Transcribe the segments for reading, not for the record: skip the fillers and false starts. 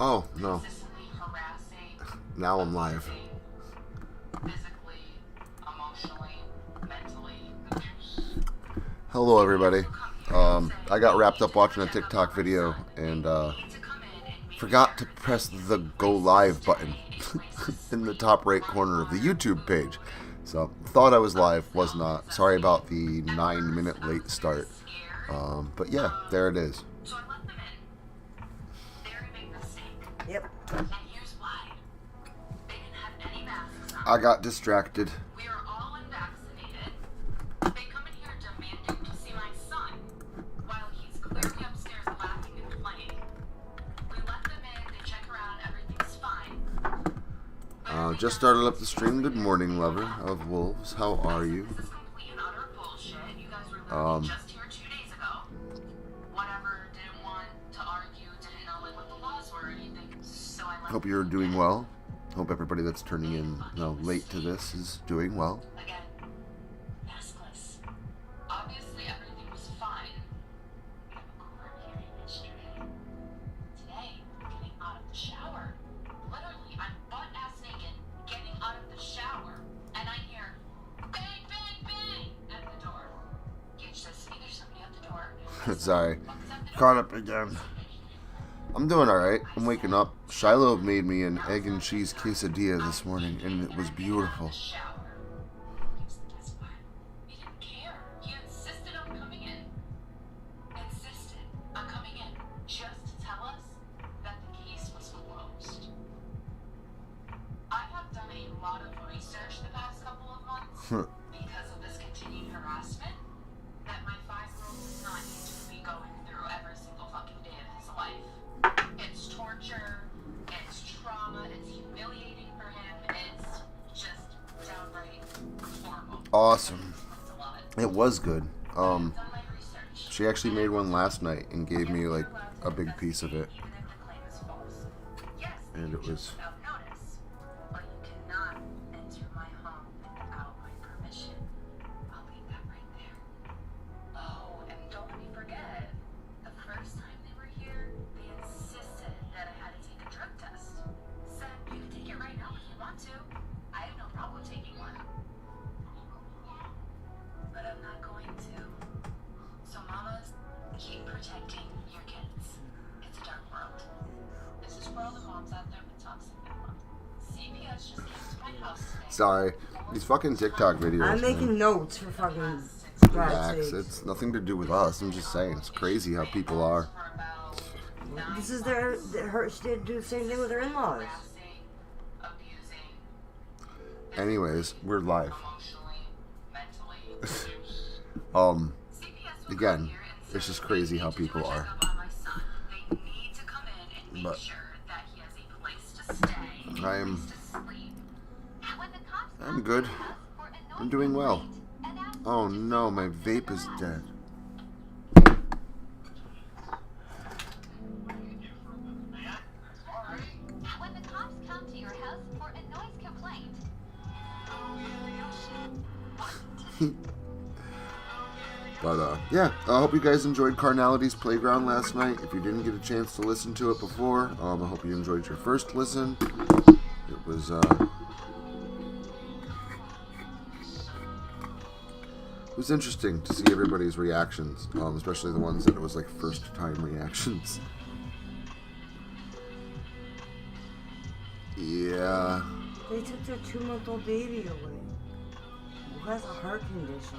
Oh, no. Now I'm live. Hello, everybody. I got wrapped up watching a TikTok video and forgot to press the go live button in the top right corner of the YouTube page. So, thought I was live, was not. Sorry about the 9-minute late start. But yeah, there it is. Yep. I got distracted. We are all unvaccinated. They come in here demanding to see my son while he's clearly upstairs laughing and playing. We let them in, they check around, everything's fine. Just started up the stream. Good morning, lover of wolves. How are you? This is complete and utter bullshit. You guys were literally just here 2 days ago. Whatever, didn't want to argue, didn't know like what the laws were or anything. So I let Hope you're doing well. Hope everybody that's turning in late to this is doing well. Again, maskless. Obviously, everything was fine. We have a court hearing yesterday. Today, I'm getting out of the shower. Literally, I'm butt-ass naked, getting out of the shower, and I hear bang, bang, bang at the door. Gage says to me, there's somebody at the door. Sorry. Caught up again. I'm doing alright. I'm waking up. Shiloh made me an egg and cheese quesadilla this morning, and it was beautiful. Guess what? He didn't care. He insisted on coming in. Insisted on coming in just to tell us that the case was closed. I have done a lot of research the past couple of months because of this continued harassment that my 5-year-old does not need to be going through every single fucking day of his life. It's torture, it's trauma, it's humiliating for him, it's just downright horrible. Awesome. I love it. It was good. I've done my research. She actually made one last night and gave me like a big piece of it. Even if the claim is false. Yes, And it was without notice. But you cannot enter my home without my permission. I'll leave that right there. Oh, and don't let me forget, the first time they were here, they insisted that I had to take a drug test. Said, you can take it right now if you want to. I have no problem taking one. But I'm not going to. So mamas, keep protecting your kids. It's a dark world. This is for all the moms out there with toxic men. CPS just came to my house today. sorry. These fucking TikTok videos. I'm man. making notes for fucking Relax. God's sake. It's nothing to do with us. I'm just saying it's crazy how people are. This is their her. She did do the same thing with her in-laws. Anyways, we're live. Again, it's just crazy how people are. But I'm good. I'm doing well. Oh no, my vape is dead. When the cops come to your house for a noise complaint. But yeah, I hope you guys enjoyed Carnality's Playground last night. If you didn't get a chance to listen to it before, I hope you enjoyed your first listen. It was interesting to see everybody's reactions, especially the ones that it was like first time reactions. Yeah. They took their 2-month-old baby away. Who has a heart condition?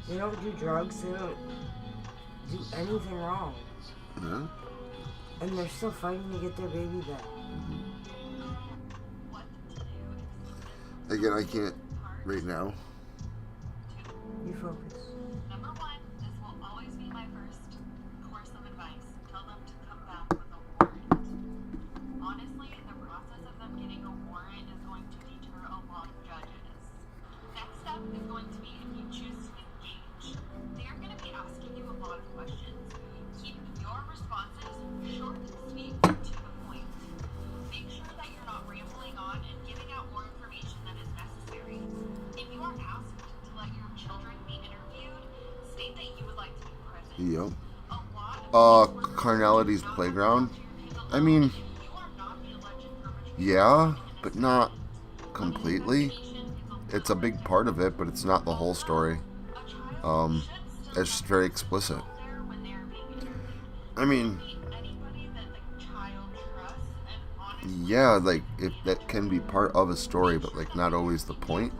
They don't do drugs. They don't do anything wrong. Yeah. And they're still fighting to get their baby back. Again, I can't right now. You focus. Number 1, this will always be my first course of advice. Tell them to come back with a warrant. Honestly, the process of them getting a warrant is going to deter a lot of judges. Next step is going to be if you choose to engage. They're going to be asking you a lot of questions. Keep your responses short, sweet, and to the point. Make sure that you're not rambling on and giving out more information than is necessary. If you are asked to let your children be interviewed, state that you would like to be present. Yep. A lot of Carnality's Playground. I mean, yeah, but not completely. It's a big part of it, but it's not the whole story. It's just very explicit. I mean, yeah, like, if that can be part of a story, but, like, not always the point.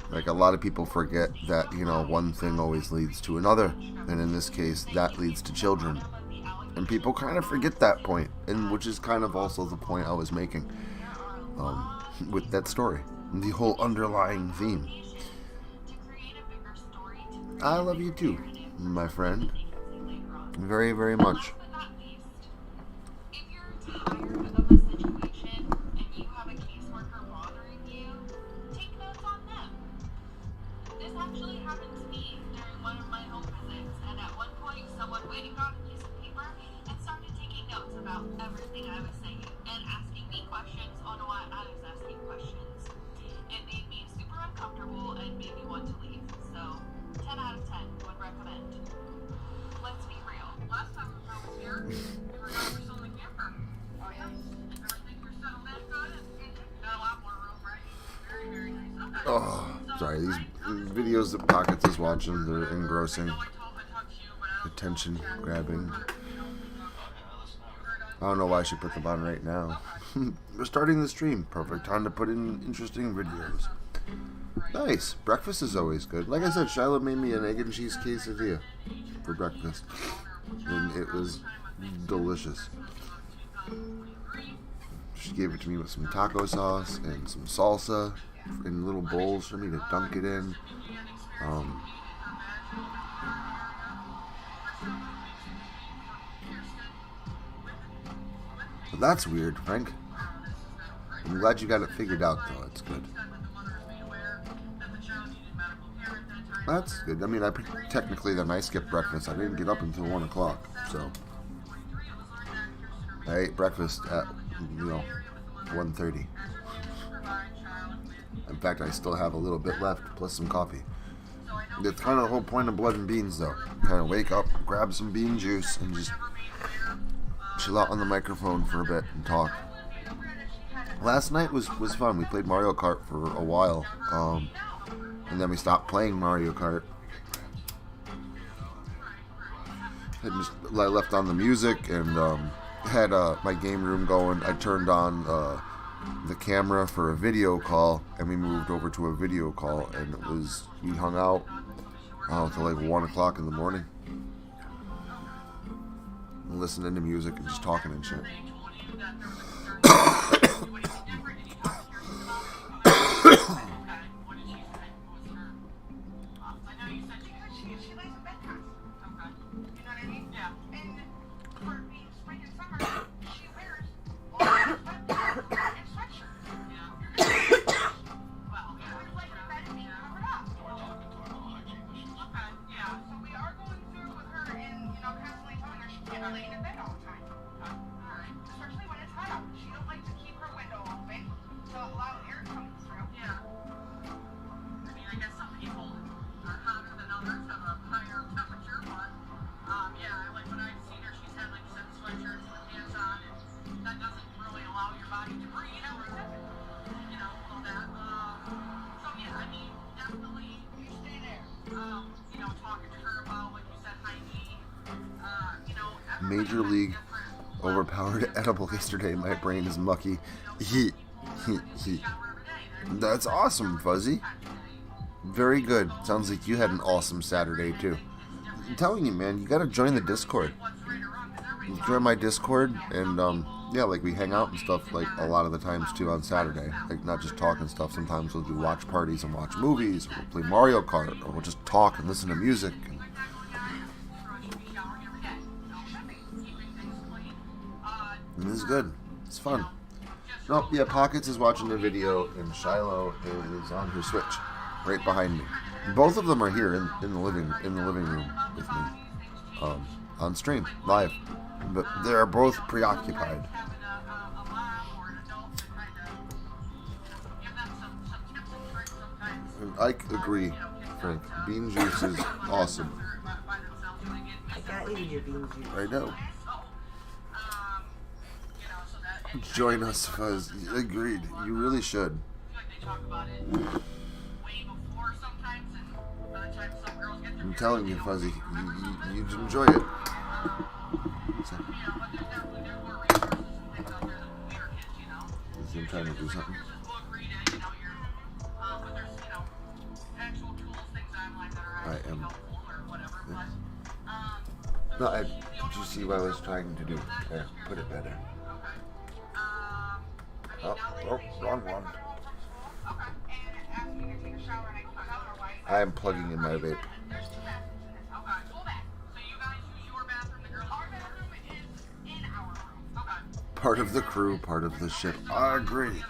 Like, a lot of people forget that, you know, one thing always leads to another. And in this case, that leads to children. And people kind of forget that point, and which is kind of also the point I was making with that story. The whole underlying theme. I love you too, my friend. Very, very much. If you're tired of a situation and you have a caseworker bothering you, take notes on them. This actually happened to me during one of my home visits, and at one point someone went and got a piece of paper and started taking notes about everything I was saying and asking me questions on why I was asking questions. It made me super uncomfortable and made me want to leave. So, 10 out of 10 would recommend. Let's be real. Last time I was here, we were going for some camper. Oh yeah? Everything was settled in good and got a lot more room, right? Very, very nice. Okay. Oh, sorry. These videos that Pockets is watching, they're engrossing, attention grabbing. I don't know why she put them on right now. We're starting the stream. Perfect time to put in interesting videos. Nice. Breakfast is always good. Like I said, Shiloh made me an egg and cheese quesadilla for breakfast. And it was delicious. She gave it to me with some taco sauce and some salsa in little bowls for me to dunk it in. But that's weird, Frank. I'm glad you got it figured out, though. It's good. That's good. I mean, technically then I skipped breakfast. I didn't get up until 1 o'clock, so I ate breakfast at 1:30. In fact, I still have a little bit left, plus some coffee. It's kind of the whole point of Blood and Beans, though. Kind of wake up, grab some bean juice, and just chill out on the microphone for a bit and talk. Last night was fun. We played Mario Kart for a while, and then we stopped playing Mario Kart. I left on the music and had my game room going. I turned on the camera for a video call, and we moved over to a video call, and we hung out until like 1 o'clock in the morning, listening to music and just talking and shit. Major League overpowered edible yesterday. My brain is mucky. That's awesome, Fuzzy. Very good. Sounds like you had an awesome Saturday, too. I'm telling you, man, you gotta join the Discord. Join my Discord, and, yeah, like, we hang out and stuff, like, a lot of the times, too, on Saturday. Like, not just talk and stuff. Sometimes we'll do watch parties and watch movies, or we'll play Mario Kart, or we'll just talk and listen to music. And this is good. It's fun. Nope, yeah, Pockets is watching the video, and Shiloh is on her Switch, right behind me. Both of them are here in the living room with me, on stream, live. But they are both preoccupied. And I agree, Frank. Bean juice is awesome. I got you your bean juice. I know. Join us, Fuzz. Agreed. You really should. Like they talk about it way before sometimes, and by the time some girls get I'm telling you, Fuzzy, you'd enjoy it. but there's definitely more resources and things out there than when we were kids, Is him trying to do something? Here's this book, read it, but there's, actual tools, things online that are actually helpful or whatever, No, did you see what I was trying to do? There, put it better. Oh, wrong one. I am plugging in my vape. Part of the crew, part of the ship. I agree.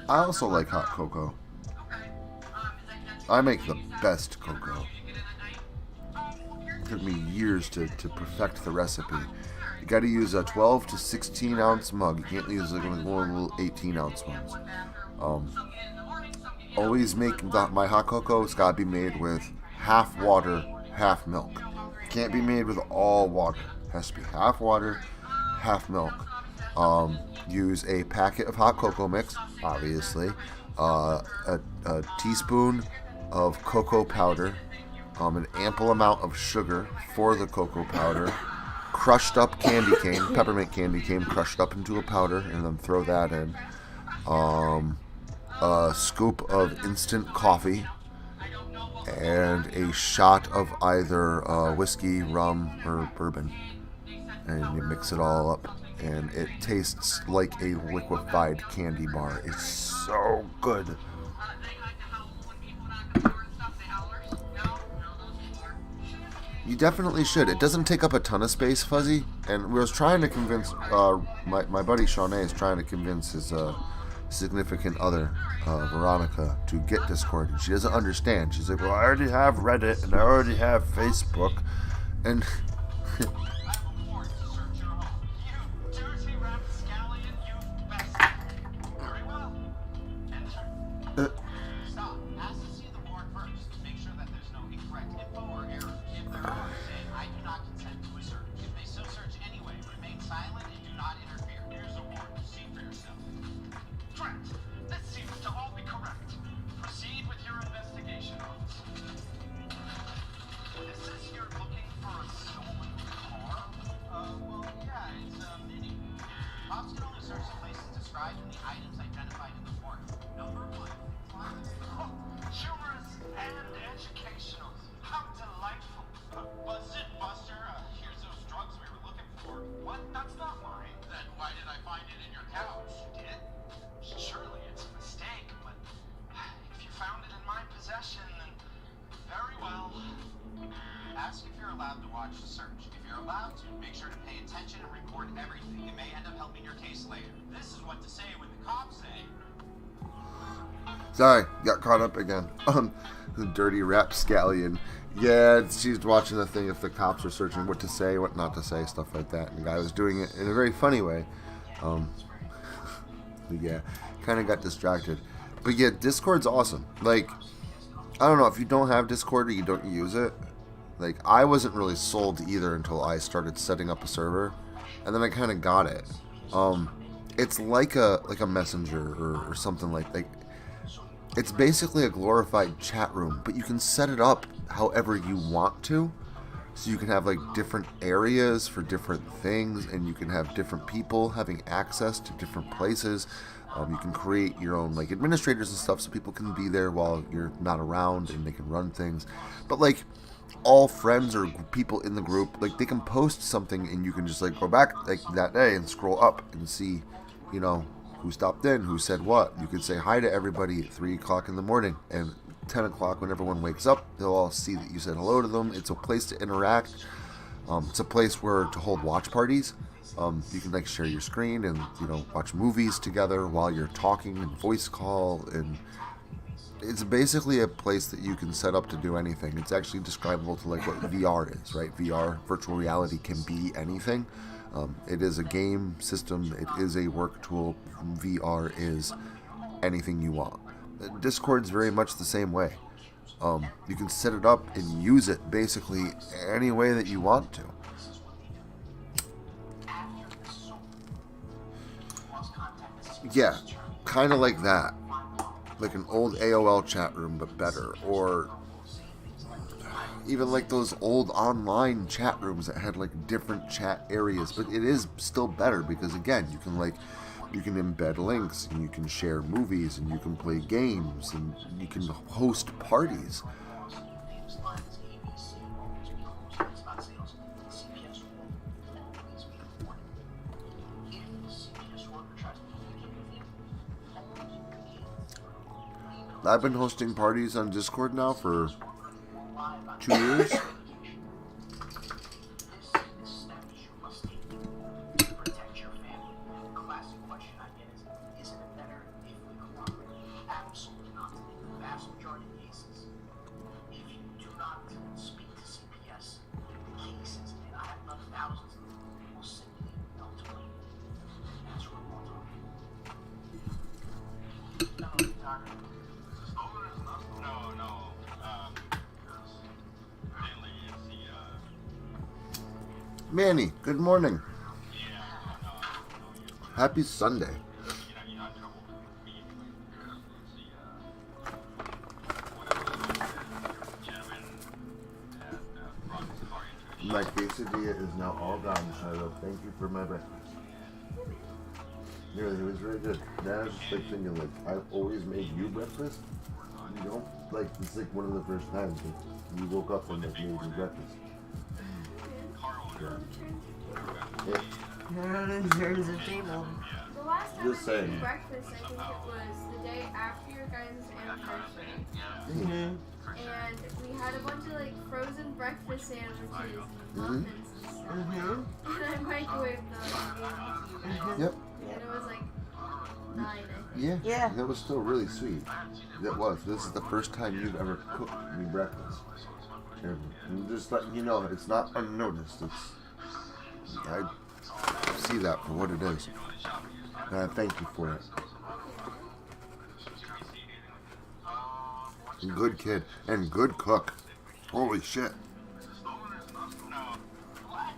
I also like hot cocoa. I make the best cocoa. It took me years to perfect the recipe. You gotta use a 12 to 16 ounce mug. You can't use like one of the little 18 ounce ones. Always make my hot cocoa. It's gotta be made with half water, half milk. Can't be made with all water. It has to be half water, half milk. Use a packet of hot cocoa mix, obviously. A teaspoon of cocoa powder. An ample amount of sugar for the cocoa powder. Crushed up candy cane, peppermint candy cane, crushed up into a powder, and then throw that in. A scoop of instant coffee, and a shot of either whiskey, rum, or bourbon. And you mix it all up, and it tastes like a liquefied candy bar. It's so good. You definitely should. It doesn't take up a ton of space, Fuzzy. And we was trying to convince my buddy Shawnee is trying to convince his significant other Veronica to get Discord, and she doesn't understand. She's like, "Well, I already have Reddit and I already have Facebook," and Stop. Ask to see the board first. Make sure that there's no incorrect info or errors. If there are, say, I do not consent to a search. If they still search anyway, remain silent and do not interfere. Here's a warrant. See for yourself. Correct. This seems to all be correct. Proceed with your investigation, officer. This says you're looking for a stolen car? Well, yeah, it's a mini. Cops can only search the places described in the items identified in the warrant. Number 1. Oh, humorous and educational. How delightful. Busted, Buster. Here's those drugs we were looking for. What? That's not mine. Then why did I find it in your couch? You did? Surely it's a mistake, but if you found it in my possession, then very well. Ask if you're allowed to watch the search. If you're allowed to, make sure to pay attention and record everything. It may end up helping your case later. This is what to say when the cops say. sorry, got caught up again. The dirty rapscallion. Yeah, she's watching the thing if the cops are searching what to say, what not to say, stuff like that. And the guy was doing it in a very funny way. Yeah, kind of got distracted. But yeah, Discord's awesome. Like, I don't know, if you don't have Discord or you don't use it, like, I wasn't really sold either until I started setting up a server, and then I kind of got it. It's like a messenger or something like it's basically a glorified chat room, but you can set it up however you want to. So you can have like different areas for different things, and you can have different people having access to different places. You can create your own like administrators and stuff, so people can be there while you're not around, and they can run things. But like all friends or people in the group, like they can post something, and you can just like go back like that day and scroll up and see, you know, who stopped in, who said what. You could say hi to everybody at 3 o'clock in the morning, and 10 o'clock when everyone wakes up, they'll all see that you said hello to them. It's a place to interact. It's a place where to hold watch parties. You can like share your screen and, you know, watch movies together while you're talking and voice call, and it's basically a place that you can set up to do anything. It's actually describable to like what VR is, right? VR, virtual reality, can be anything. It is a game system. It is a work tool. VR is anything you want. Discord's very much the same way. You can set it up and use it basically any way that you want to. Yeah, kind of like that. Like an old AOL chat room, but better. Or even like those old online chat rooms that had like different chat areas. But it is still better because, again, you can embed links and you can share movies and you can play games and you can host parties. I've been hosting parties on Discord now for 2 years. Manny, good morning. Happy Sunday. My quesadilla is now all gone, Shiloh. Thank you for my breakfast. Yeah, it was very good. Now I was just like thinking, like, I've always made you breakfast. You don't, like, it's like one of the first times that you woke up and like made me breakfast. Yeah. In terms of table. The last time Just I made saying. breakfast, I think it was the day after your guys' anniversary. Mm-hmm. And we had a bunch of like frozen breakfast sandwiches, muffins and stuff. Mm-hmm. And I microwaved them and gave them to you guys. Yep. And it was like 9, I think. Yeah. Yeah. That was still really sweet. That was. This is the first time you've ever cooked me breakfast. And I'm just letting you know, it's not unnoticed. I see that for what it is. And I thank you for it. Good kid and good cook. Holy shit. Well,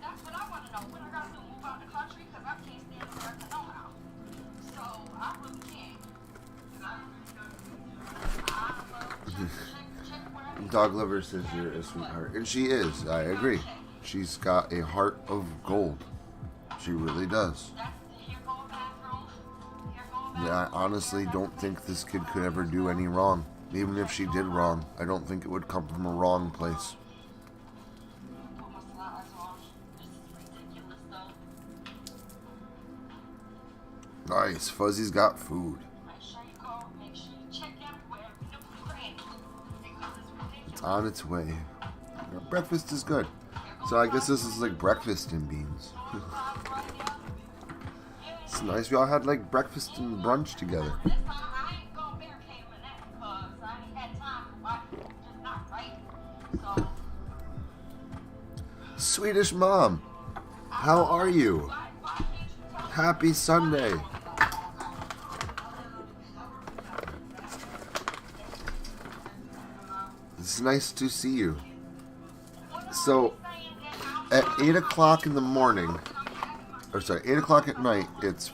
that's what I want to know. When I got to move out the country, because I can't stand America no how. So I really can't. Dog Lover says you're a sweetheart. And she is. I agree. She's got a heart of gold. She really does. Here go a bathroom. Here go a bathroom. Yeah, I honestly don't think this kid could ever do any wrong. Even if she did wrong, I don't think it would come from a wrong place. Put my slides on. This is ridiculous, though. Nice. Fuzzy's got food. Make sure you go. Make sure you check everywhere. Look for it. Because it's ridiculous. It's on its way. Breakfast is good. So I guess this is like breakfast and beans. It's nice. We all had like breakfast and brunch together. This time I ain't gonna barricade him in that because I ain't had time to watch it. Just not right. So, Swedish mom, how are you? why can't you tell Happy Sunday. It's nice to see you. So, at 8 o'clock in the morning, or sorry, 8 o'clock at night, it's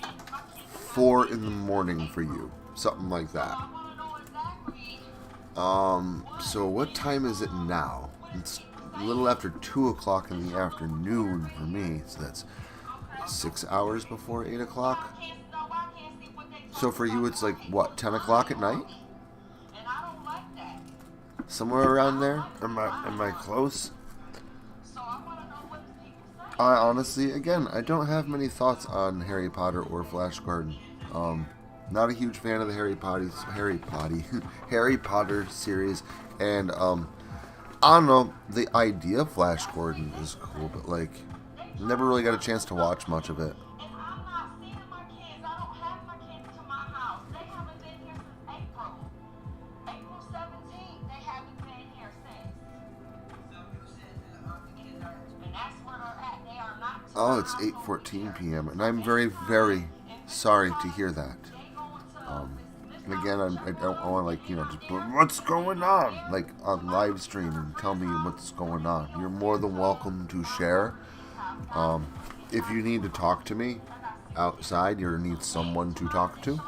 4 in the morning for you. Something like that. So what time is it now? It's a little after 2 o'clock in the afternoon for me, so that's 6 hours before 8 o'clock. So for you, it's like, what, 10 o'clock at night? And I don't like that. Somewhere around there? Am I close? So I want to know what the people say. I honestly, again, I don't have many thoughts on Harry Potter or Flash Gordon. Not a huge fan of the Harry Potter series, and I don't know, the idea of Flash Gordon is cool, but like, never really got a chance to watch much of it. And I'm not seeing my kids. I don't have my kids to my house. They haven't been here since April. April 17th, they haven't been here since. And that's where they're at. They are not to Oh, my it's household 8:14 here. p.m., and I'm very, very sorry to hear that. They going to this And again, I don't want to, like, you know, just put what's going on, like, on live stream and tell me what's going on. You're more than welcome to share. If you need to talk to me outside, you need someone to talk to.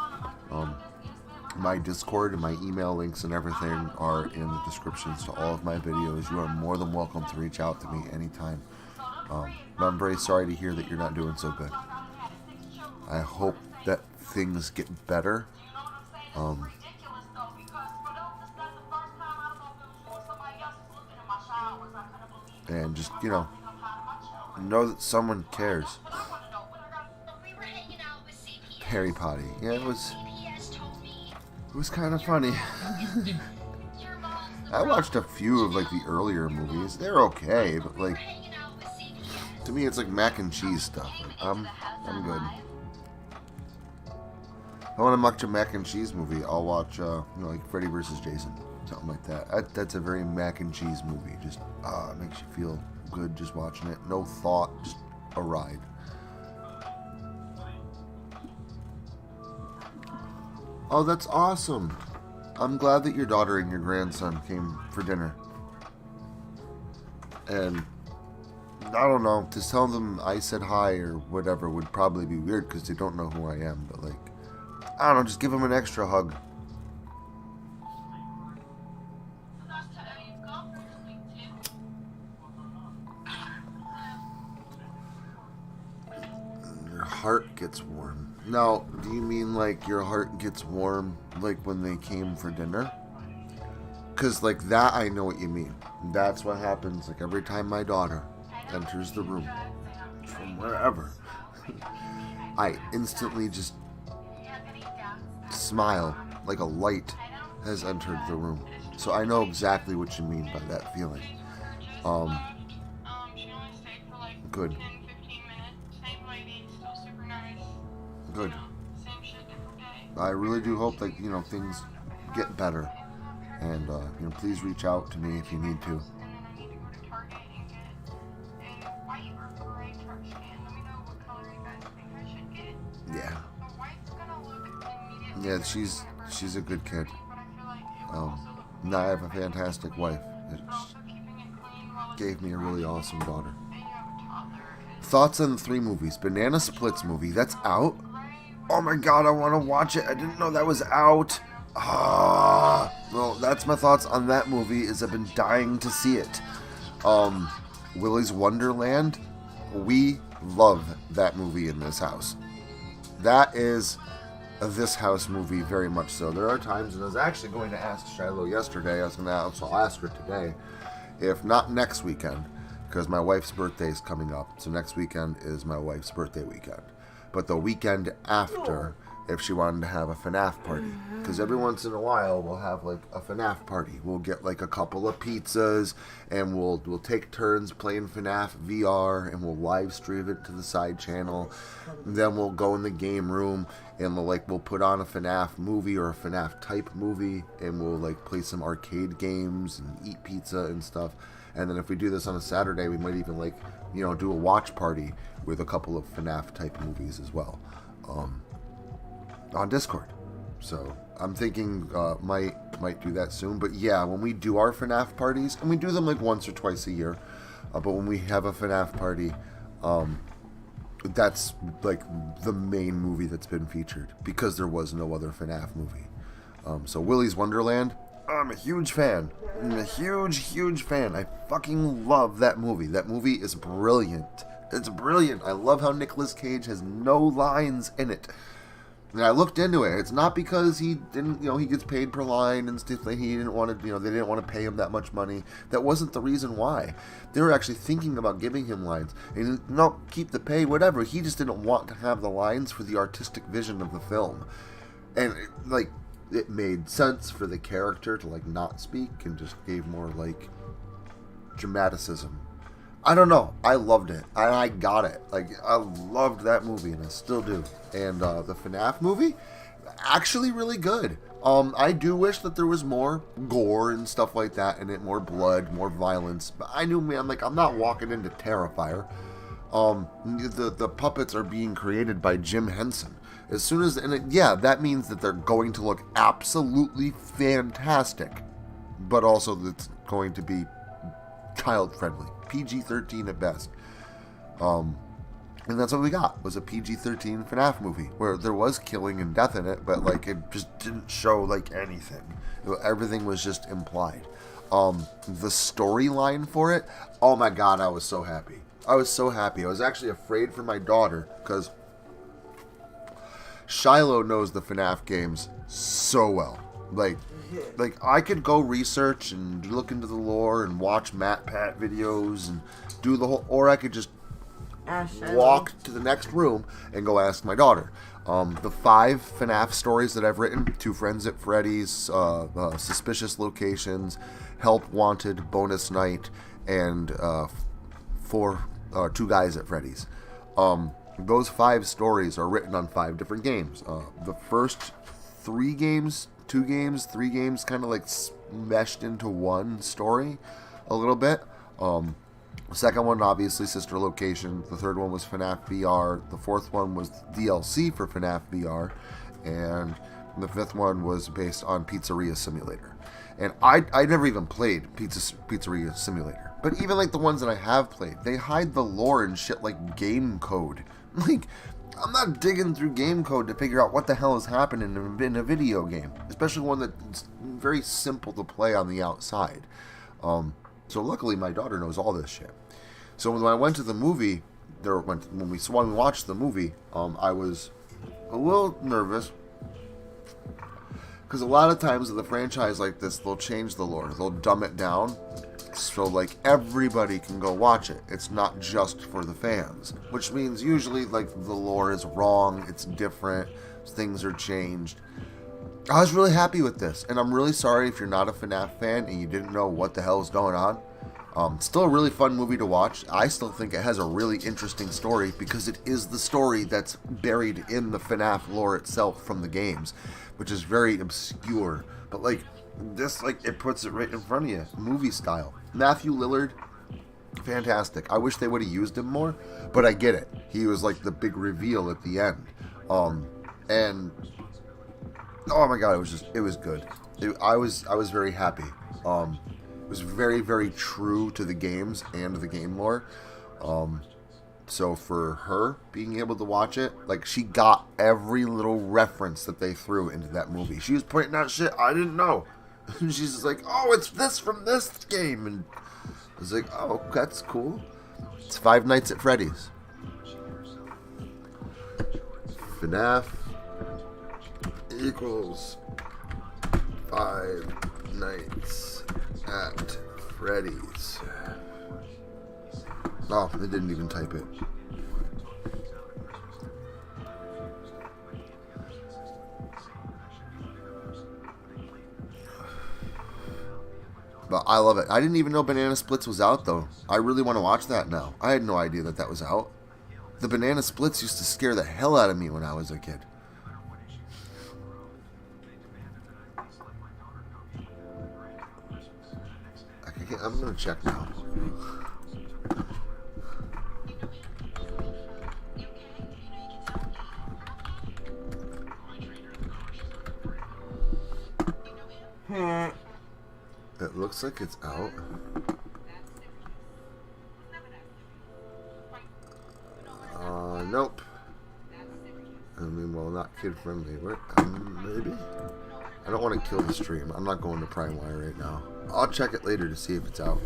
My Discord and my email links and everything are in the descriptions to all of my videos. You are more than welcome to reach out to me anytime. But I'm very sorry to hear that you're not doing so good. I hope that things get better. And just, you know that someone cares. Harry Potty. Yeah, it was kind of funny. I watched a few of, like, the earlier movies. They're okay, but, like, to me it's like mac and cheese stuff. Like, I'm good. If I want to watch a mac and cheese movie, I'll watch, like Freddy vs. Jason. Something like that. That's a very mac and cheese movie. Just, it makes you feel good just watching it. No thought, just a ride. Oh, that's awesome. I'm glad that your daughter and your grandson came for dinner. And, I don't know, to tell them I said hi or whatever would probably be weird because they don't know who I am. But, like, I don't know, just give them an extra hug. Your heart gets warm. Now, do you mean like your heart gets warm like when they came for dinner? Because like that, I know what you mean. That's what happens like every time my daughter enters the room from wherever. I instantly just smile like a light has entered the room. So I know exactly what you mean by that feeling. Good. Good. I really do hope that, you know, things get better. And, you know, please reach out to me if you need to. Yeah. Yeah, she's a good kid. Now I have a fantastic wife. It gave me a really awesome daughter. Thoughts on the 3 movies. Banana Splits movie. That's out? Oh my god, I want to watch it. I didn't know that was out. Well, that's my thoughts on that movie, is I've been dying to see it. Willy's Wonderland. We love that movie in this house. That is a This House movie, very much so. There are times, and I was actually going to ask Shiloh yesterday, so I'll ask her today, if not next weekend, because my wife's birthday is coming up. So next weekend is my wife's birthday weekend. But the weekend after, if she wanted to have a FNAF party. Because every once in a while, we'll have like a FNAF party. We'll get like a couple of pizzas, and we'll take turns playing FNAF VR, and we'll live stream it to the side channel. And then we'll go in the game room, and we'll put on a FNAF movie or a FNAF type movie, and we'll like play some arcade games and eat pizza and stuff. And then if we do this on a Saturday, we might even do a watch party with a couple of FNAF type movies as well, on Discord. So I'm thinking might do that soon. But yeah, when we do our FNAF parties, and we do them like once or twice a year, but when we have a FNAF party, that's like the main movie that's been featured because there was no other FNAF movie. So Willy's Wonderland, I'm a huge fan. I'm a huge fan. I fucking love that movie. That movie is brilliant. It's brilliant. I love how Nicolas Cage has no lines in it. And I looked into it. It's not because he didn't, he gets paid per line and stuff. He didn't want to, they didn't want to pay him that much money. That wasn't the reason why. They were actually thinking about giving him lines. And no, keep the pay, whatever. He just didn't want to have the lines for the artistic vision of the film. And, it made sense for the character to, not speak and just gave more, dramaticism. I don't know. I loved it. I got it. I loved that movie, and I still do. And the FNAF movie, actually really good. I do wish that there was more gore and stuff like that in it, more blood, more violence. But I knew, man, I'm not walking into Terrifier. The puppets are being created by Jim Henson. As soon as, yeah, that means that they're going to look absolutely fantastic, but also that's going to be child friendly, PG-13 at best. And that's what we got, was a PG-13 FNAF movie, where there was killing and death in it, but like it just didn't show like anything. Everything was just implied. The storyline for it, oh my god, I was so happy. I was so happy. I was actually afraid for my daughter, because Shiloh knows the FNAF games so well. Like I could go research and look into the lore and watch Matt Pat videos and do the whole, or I could just walk to the next room and go ask my daughter. The 5 FNAF stories that I've written, 2 Friends at Freddy's, Suspicious Locations, Help Wanted, Bonus Night, and 2 Guys at Freddy's. Those 5 stories are written on 5 different games. The first 3 games, 2 games, 3 games kind of like meshed into one story a little bit. The second one, obviously, Sister Location. The third one was FNAF VR. The fourth one was DLC for FNAF VR. And the 5th one was based on Pizzeria Simulator. And I never even played Pizzeria Simulator. But even like the ones that I have played, they hide the lore and shit like game code. Like, I'm not digging through game code to figure out what the hell is happening in a video game. Especially one that's very simple to play on the outside. So luckily my daughter knows all this shit. So when I went to the movie, when we watched the movie, I was a little nervous. Because a lot of times with a franchise like this, they'll change the lore. They'll dumb it down. So like everybody can go watch it. It's not just for the fans. Which means usually like the lore is wrong. It's different. Things are changed. I was really happy with this. And I'm really sorry if you're not a FNAF fan and you didn't know what the hell is going on. Still a really fun movie to watch. I still think it has a really interesting story because it is the story that's buried in the FNAF lore itself from the games, which is very obscure. But like this, like it puts it right in front of you, movie style. Matthew Lillard, fantastic. I wish they would have used him more, but I get it. He was like the big reveal at the end, and oh my god, it was good. I was very happy. It was very, very true to the games and the game lore. So for her being able to watch it, like she got every little reference that they threw into that movie. She was pointing out shit I didn't know. She's just like, oh, it's this from this game. And I was like, oh, that's cool. It's 5 Nights at Freddy's. FNAF equals 5 Nights at Freddy's. Oh, they didn't even type it. But I love it. I didn't even know Banana Splits was out, though. I really want to watch that now. I had no idea that was out. The Banana Splits used to scare the hell out of me when I was a kid. I'm going to check now. It looks like it's out. Nope. I mean, well, not kid friendly. What? Maybe? I don't want to kill the stream. I'm not going to Prime Wire right now. I'll check it later to see if it's out.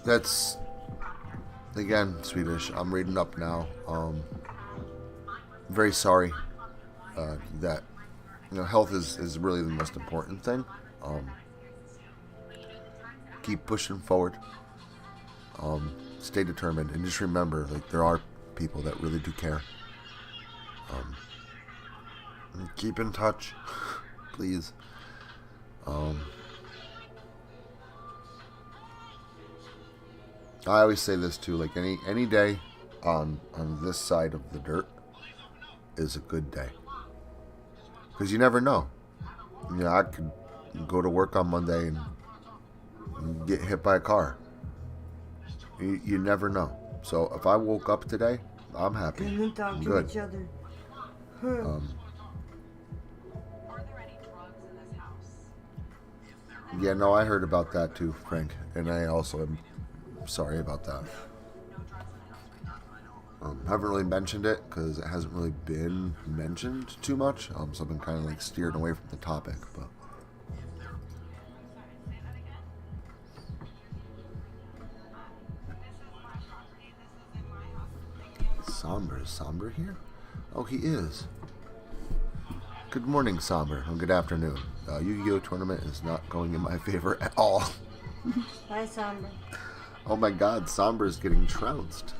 That's, again, Swedish. I'm reading up now. Very sorry that, health is really the most important thing. Keep pushing forward. Stay determined, and just remember, like, there are people that really do care. Keep in touch, please. I always say this too, like any day on this side of the dirt, is a good day. Because you never know. You know, I could go to work on Monday and get hit by a car. You never know. So if I woke up today, I'm happy. And then talk I'm to good. each other. Are there any drugs in this house? Yeah, no, I heard about that too, Frank. And I also am sorry about that. No drugs in the house right now. Haven't really mentioned it because it hasn't really been mentioned too much. So I've been kind of like steered away from the topic. But Say that again. This is my property. This is in my house. Somber, is Somber here? Oh, he is. Good morning, Somber. And good afternoon. Yu-Gi-Oh! Tournament is not going in my favor at all. Bye, Somber. Oh my god, Somber's getting trounced.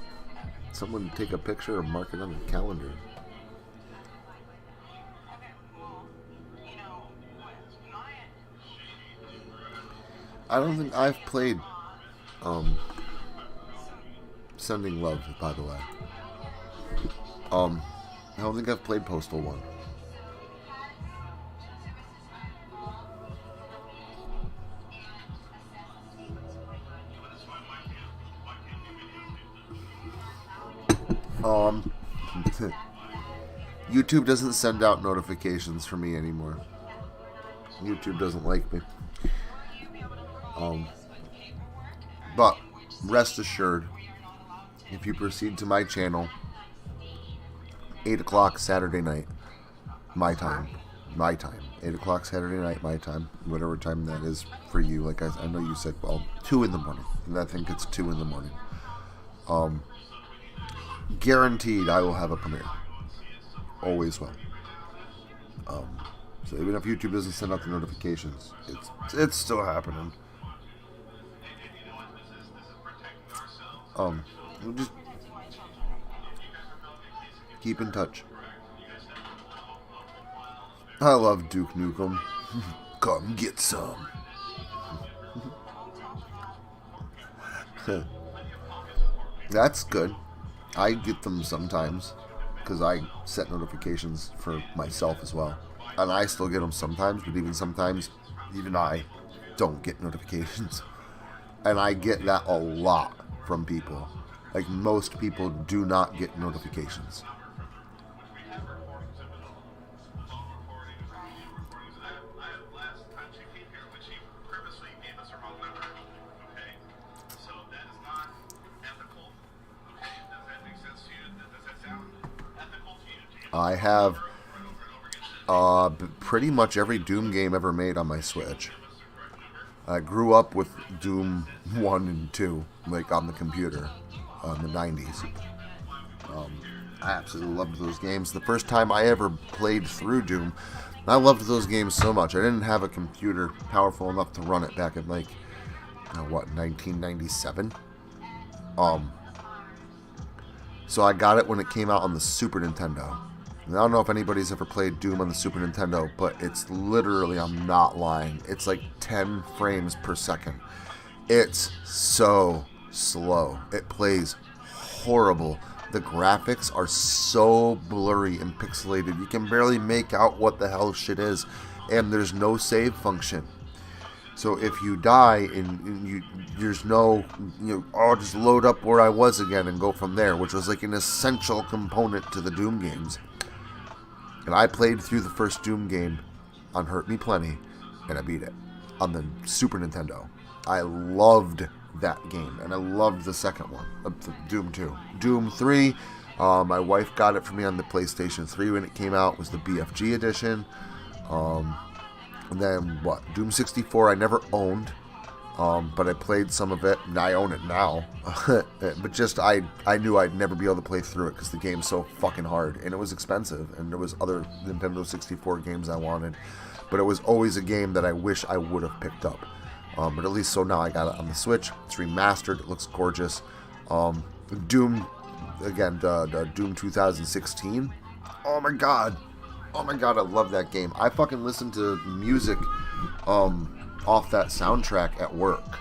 Someone take a picture or mark it on the calendar. Okay, well, you know, what my I don't think I've played Sending Love, by the way. I don't think I've played Postal 1. YouTube doesn't send out notifications for me anymore. YouTube doesn't like me. But rest assured, if you proceed to my channel, 8 o'clock Saturday night, my time, 8 o'clock Saturday night, my time, whatever time that is for you. Like I know you said, well, 2 in the morning, and I think it's 2 in the morning. Guaranteed I will have a premiere. Always will. So even if YouTube doesn't send out the notifications, it's still happening. We'll just keep in touch. I love Duke Nukem. Come get some. That's good. I get them sometimes because I set notifications for myself as well. And I still get them sometimes, but even sometimes, even I don't get notifications. And I get that a lot from people. Like, most people do not get notifications. I have pretty much every Doom game ever made on my Switch. I grew up with Doom 1 and 2, like on the computer, in the 90s. I absolutely loved those games. The first time I ever played through Doom, I loved those games so much. I didn't have a computer powerful enough to run it back in, like, 1997? So I got it when it came out on the Super Nintendo. And I don't know if anybody's ever played Doom on the Super Nintendo, but it's literally, I'm not lying, it's like 10 frames per second. It's so slow. It plays horrible. The graphics are so blurry and pixelated. You can barely make out what the hell shit is. And there's no save function. So if you die and there's no, I'll just load up where I was again and go from there, which was like an essential component to the Doom games. And I played through the first Doom game on Hurt Me Plenty, and I beat it on the Super Nintendo. I loved that game, and I loved the second one, Doom 2. Doom 3, my wife got it for me on the PlayStation 3 when it came out. It was the BFG edition. And then, Doom 64 I never owned, but I played some of it, and I own it now. But just, I knew I'd never be able to play through it because the game's so fucking hard, and it was expensive, and there was other Nintendo 64 games I wanted, but it was always a game that I wish I would have picked up. But at least, so now I got it on the Switch. It's remastered, it looks gorgeous. Doom, again, Doom 2016, oh my god, I love that game. I fucking listen to music off that soundtrack at work.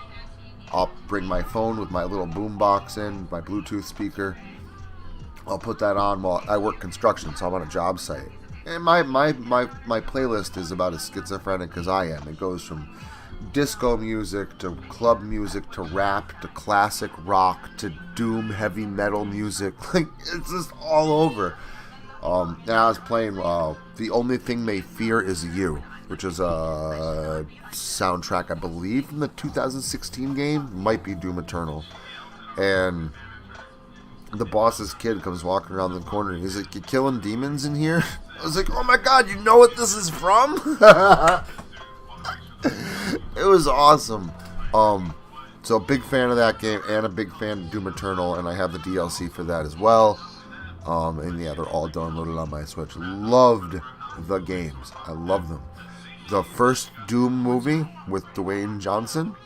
I'll bring my phone with my little boombox in, my Bluetooth speaker, I'll put that on while I work construction, so I'm on a job site. And my playlist is about as schizophrenic as I am. It goes from disco music to club music to rap to classic rock to doom heavy metal music. Like, it's just all over. And I was playing The Only Thing They Fear Is You, which is a soundtrack, I believe, from the 2016 game. Might be Doom Eternal. And the boss's kid comes walking around the corner and he's like, "You killing demons in here?" I was like, "Oh my god, you know what this is from?" It was awesome. So big fan of that game and a big fan of Doom Eternal, and I have the DLC for that as well. And yeah, they're all downloaded on my Switch. Loved the games. I love them. The first Doom movie with Dwayne Johnson,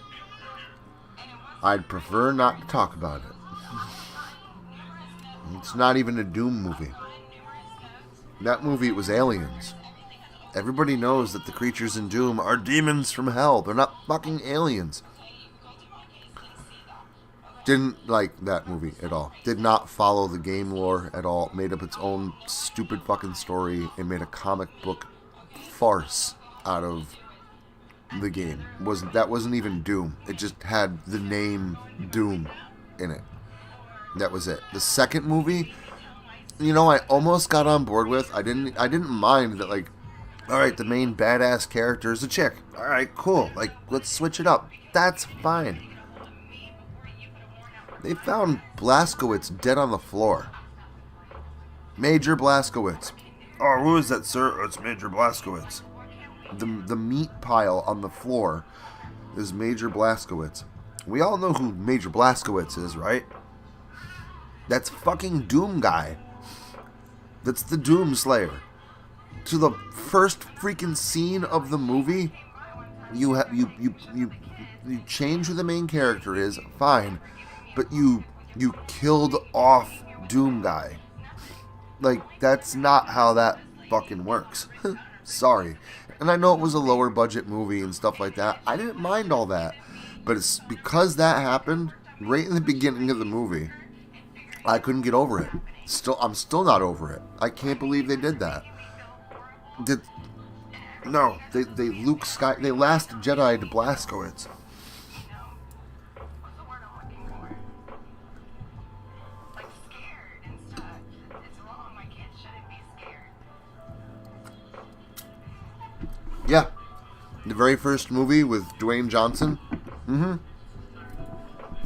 I'd prefer not to talk about it. It's not even a Doom movie. That movie was aliens. Everybody knows that the creatures in Doom are demons from hell. They're not fucking aliens. Didn't like that movie at all. Did not follow the game lore at all. Made up its own stupid fucking story and made a comic book farce out of the game. That wasn't even Doom. It just had the name Doom in it. That was it. The second movie, you know, I almost got on board with. I didn't mind that, like, all right, the main badass character is a chick. All right, cool. Like, let's switch it up. That's fine. They found Blazkowicz dead on the floor. Major Blazkowicz. "Oh, who is that, sir?" "It's Major Blazkowicz." The meat pile on the floor is Major Blazkowicz. We all know who Major Blazkowicz is, right? That's fucking Doom guy. That's the Doom Slayer. To the first freaking scene of the movie, you change who the main character is, fine, but you killed off Doom guy. Like, that's not how that fucking works. Sorry. And I know it was a lower budget movie and stuff like that. I didn't mind all that. But it's because that happened right in the beginning of the movie. I couldn't get over it. I'm still not over it. I can't believe they did that. They last Jedi'd Blazkowicz. Yeah. The very first movie with Dwayne Johnson.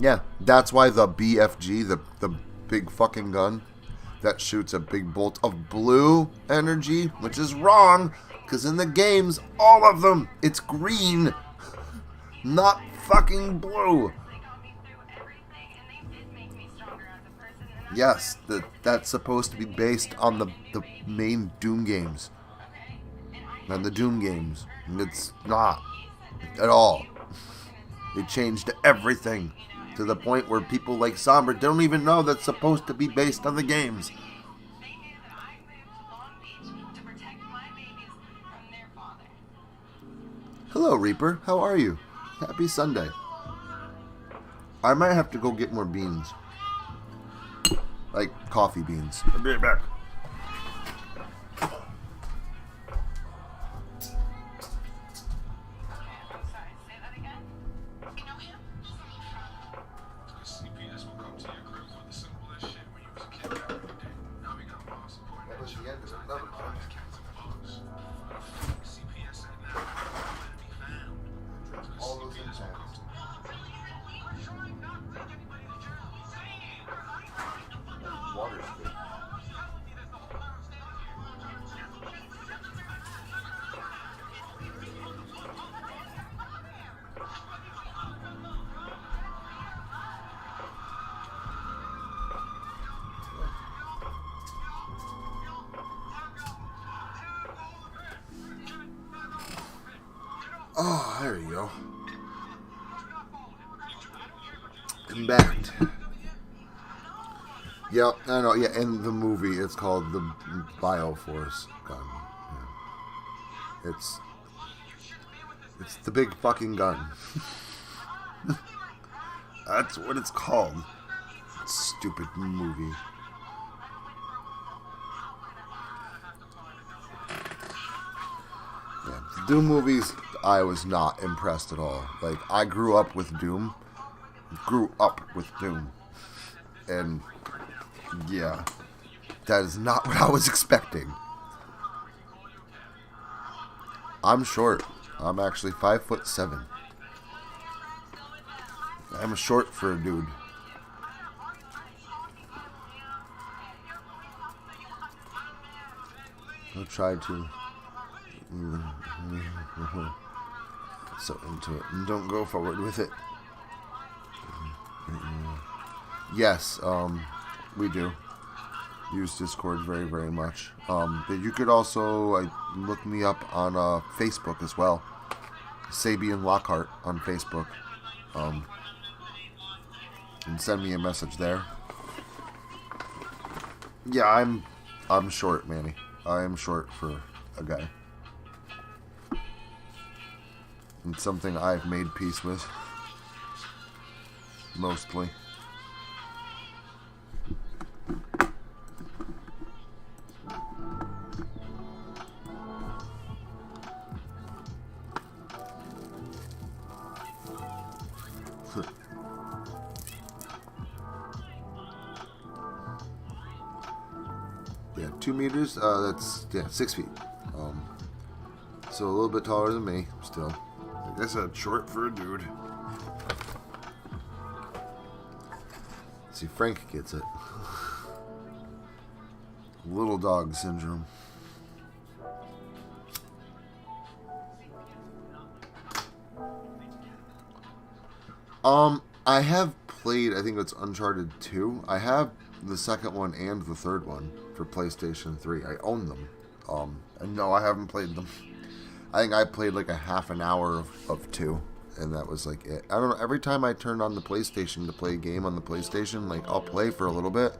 Yeah, that's why the BFG, the big fucking gun that shoots a big bolt of blue energy, which is wrong, because in the games, all of them, it's green, not fucking blue. Yes, that's supposed to be based on the main Doom games. On the Doom games. And it's not. At all. They changed everything. To the point where people like Somber don't even know that's supposed to be based on the games. Hello, Reaper. How are you? Happy Sunday. I might have to go get more beans. Like coffee beans. I'll be right back. Oh, there you go. I'm back. Yeah, I know. Yeah, in the movie, it's called the Bioforce gun. Yeah. It's the big fucking gun. That's what it's called. Stupid movie. Doom movies, I was not impressed at all. Like, I grew up with Doom. And, yeah, that is not what I was expecting. I'm short. I'm actually 5'7". I'm short for a dude. I'll try to. So into it. And don't go forward with it. Yes, we do. Use Discord very, very much. But you could also look me up on Facebook as well. Sabian Lockhart on Facebook. And send me a message there. Yeah, I'm short, Manny. I am short for a guy. It's something I've made peace with. Mostly. Yeah, 2 meters. That's 6 feet. So a little bit taller than me, still. I guess I'm short for a dude. See, Frank gets it. Little dog syndrome. I have played, I think it's Uncharted 2. I have the second one and the third one for PlayStation 3. I own them. And no, I haven't played them. I think I played like a half an hour of 2, and that was like it. I don't know, every time I turn on the PlayStation to play a game on the PlayStation, like, I'll play for a little bit.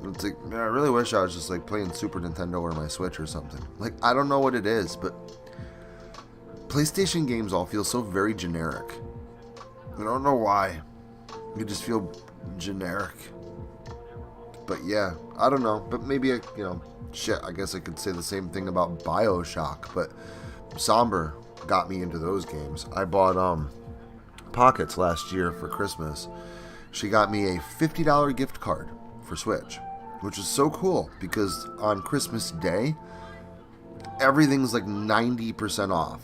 It's like, man, I really wish I was just like playing Super Nintendo or my Switch or something. Like, I don't know what it is, but PlayStation games all feel so very generic. I don't know why. You just feel generic. But yeah, I don't know. But maybe, I guess I could say the same thing about BioShock. But Somber got me into those games. I bought Pockets last year for Christmas. She got me a $50 gift card for Switch, which is so cool because on Christmas Day, everything's like 90% off.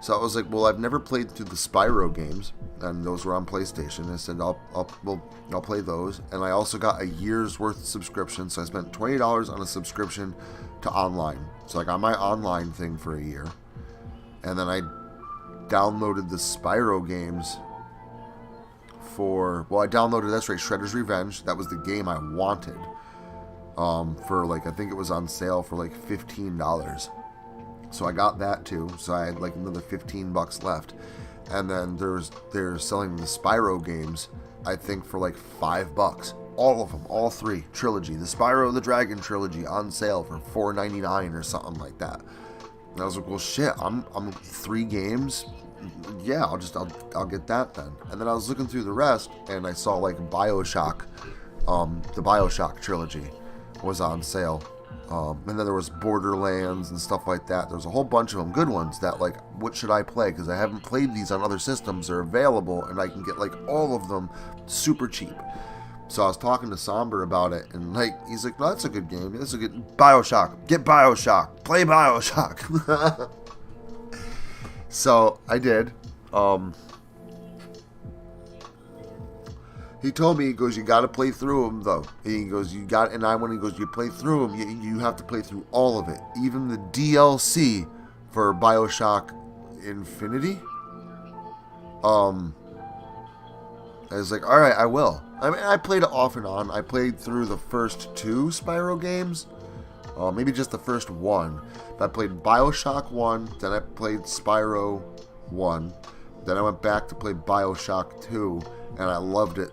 So I was like, well, I've never played through the Spyro games, and those were on PlayStation. I said, I'll play those. And I also got a year's worth of subscription, so I spent $20 on a subscription to online. So I got my online thing for a year. And then I downloaded the Spyro games I downloaded, that's right, Shredder's Revenge. That was the game I wanted. For like, I think it was on sale for like $15. So I got that too. So I had like another $15 left. And then they're selling the Spyro games, I think, for like $5. All of them, all 3, trilogy. The Spyro the Dragon trilogy on sale for $4.99 or something like that. And I was like, well, shit, I'm 3 games. Yeah, I'll get that then. And then I was looking through the rest, and I saw like BioShock, the BioShock trilogy was on sale. And then there was Borderlands and stuff like that. There's a whole bunch of them, good ones, that like, what should I play? Because I haven't played these on other systems. They're available, and I can get like all of them super cheap. So I was talking to Somber about it, and like, he's like, no, that's a good game. That's a good BioShock. Get BioShock. Play BioShock. So I did. He told me, he goes, you got to play through them, though. He goes, you play through them, you have to play through all of it. Even the DLC for BioShock Infinity. I was like, all right, I will. I mean, I played it off and on. I played through the first 2 Spyro games. Maybe just the first one. But I played BioShock 1, then I played Spyro 1. Then I went back to play BioShock 2, and I loved it.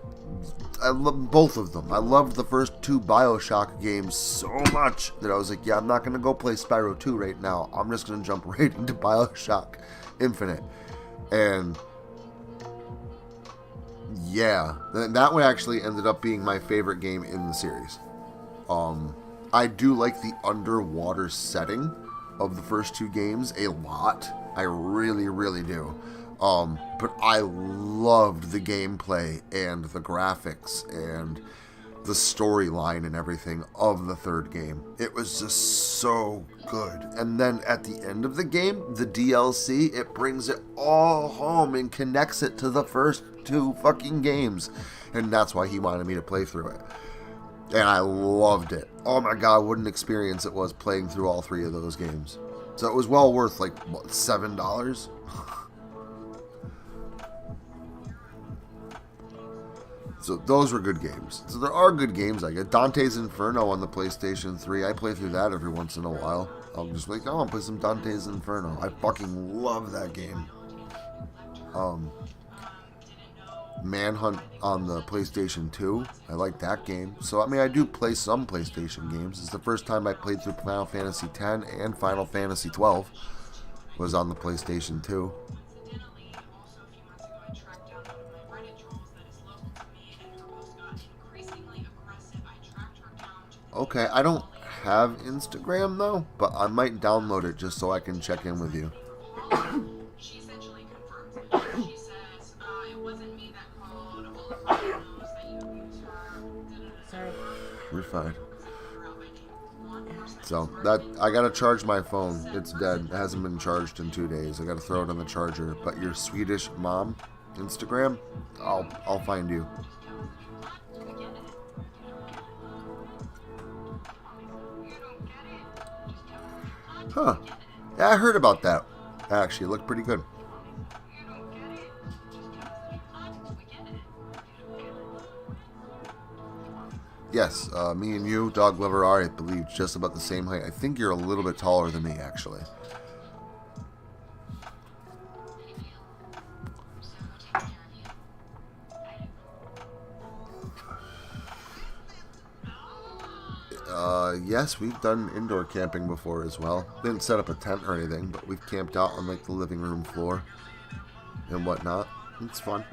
I loved both of them. I loved the first 2 BioShock games so much that I was like, yeah, I'm not going to go play Spyro 2 right now. I'm just going to jump right into BioShock Infinite. And yeah, that one actually ended up being my favorite game in the series. I do like the underwater setting of the first two games a lot. I really, really do. But I loved the gameplay and the graphics and the storyline and everything of the third game. It was just so good. And then at the end of the game, the DLC, it brings it all home and connects it to the first two fucking games. And that's why he wanted me to play through it. And I loved it. Oh my god, what an experience it was playing through all three of those games. So it was well worth, like, what, $7? So those were good games. So there are good games. I get Dante's Inferno on the PlayStation 3. I play through that every once in a while. I'll just be like, oh, I'll play some Dante's Inferno. I fucking love that game. Manhunt on the PlayStation 2. I like that game. So, I mean, I do play some PlayStation games. It's the first time I played through Final Fantasy X and Final Fantasy 12 was on the PlayStation 2. Okay, I don't have Instagram though, but I might download it just so I can check in with you. She essentially confirms. She says, it wasn't me that called. All of my knows that you abused her. Sorry. We're fine. So, that I gotta charge my phone. It's dead. It hasn't been charged in 2 days. I gotta throw it on the charger. But your Swedish mom Instagram, I'll find you. Huh. Yeah, I heard about that. Actually, it looked pretty good. Yes, me and you, dog lover, are, I believe, just about the same height. I think you're a little bit taller than me, actually. Yes, we've done indoor camping before as well. Didn't set up a tent or anything, but we've camped out on like the living room floor and whatnot. It's fun.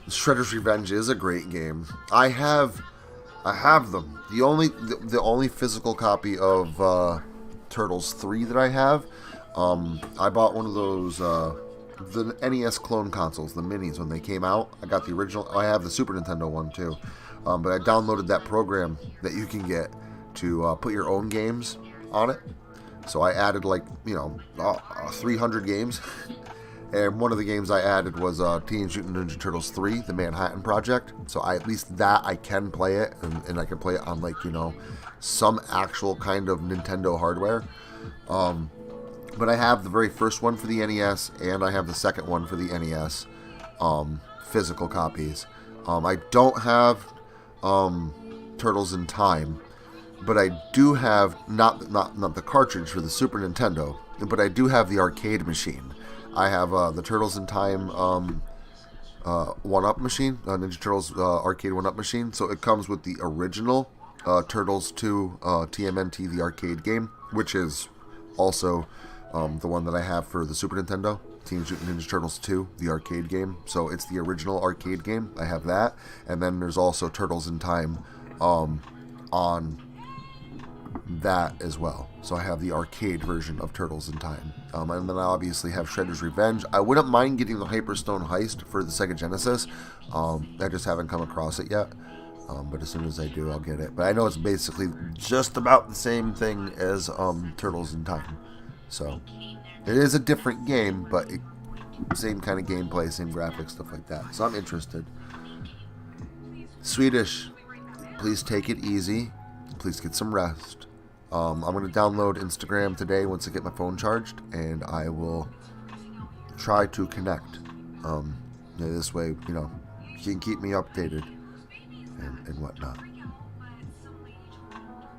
Shredder's Revenge is a great game. I have them. The only physical copy of Turtles 3 that I have, I bought one of those the NES clone consoles, the minis, when they came out. I got the original. I have the Super Nintendo one too. But I downloaded that program that you can get to put your own games on it. So I added 300 games. And one of the games I added was Teenage Mutant Ninja Turtles 3, The Manhattan Project. So at least that I can play it, and I can play it on some actual kind of Nintendo hardware. But I have the very first one for the NES, and I have the second one for the NES, physical copies. I don't have Turtles in Time, but I do have not the cartridge for the Super Nintendo, but I do have the arcade machine. I have the Turtles in Time 1-up machine, Ninja Turtles arcade 1-up machine. So it comes with the original Turtles 2 TMNT, the arcade game, which is also the one that I have for the Super Nintendo. Teenage Mutant Ninja Turtles 2, the arcade game. So it's the original arcade game. I have that. And then there's also Turtles in Time on that as well. So I have the arcade version of Turtles in Time. And then I obviously have Shredder's Revenge. I wouldn't mind getting the Hyperstone Heist for the Sega Genesis. I just haven't come across it yet. But as soon as I do, I'll get it. But I know it's basically just about the same thing as Turtles in Time. So it is a different game, but same kind of gameplay, same graphics, stuff like that. So I'm interested. Swedish, please take it easy. Please get some rest. I'm going to download Instagram today once I get my phone charged, and I will try to connect. This way, you can keep me updated and whatnot.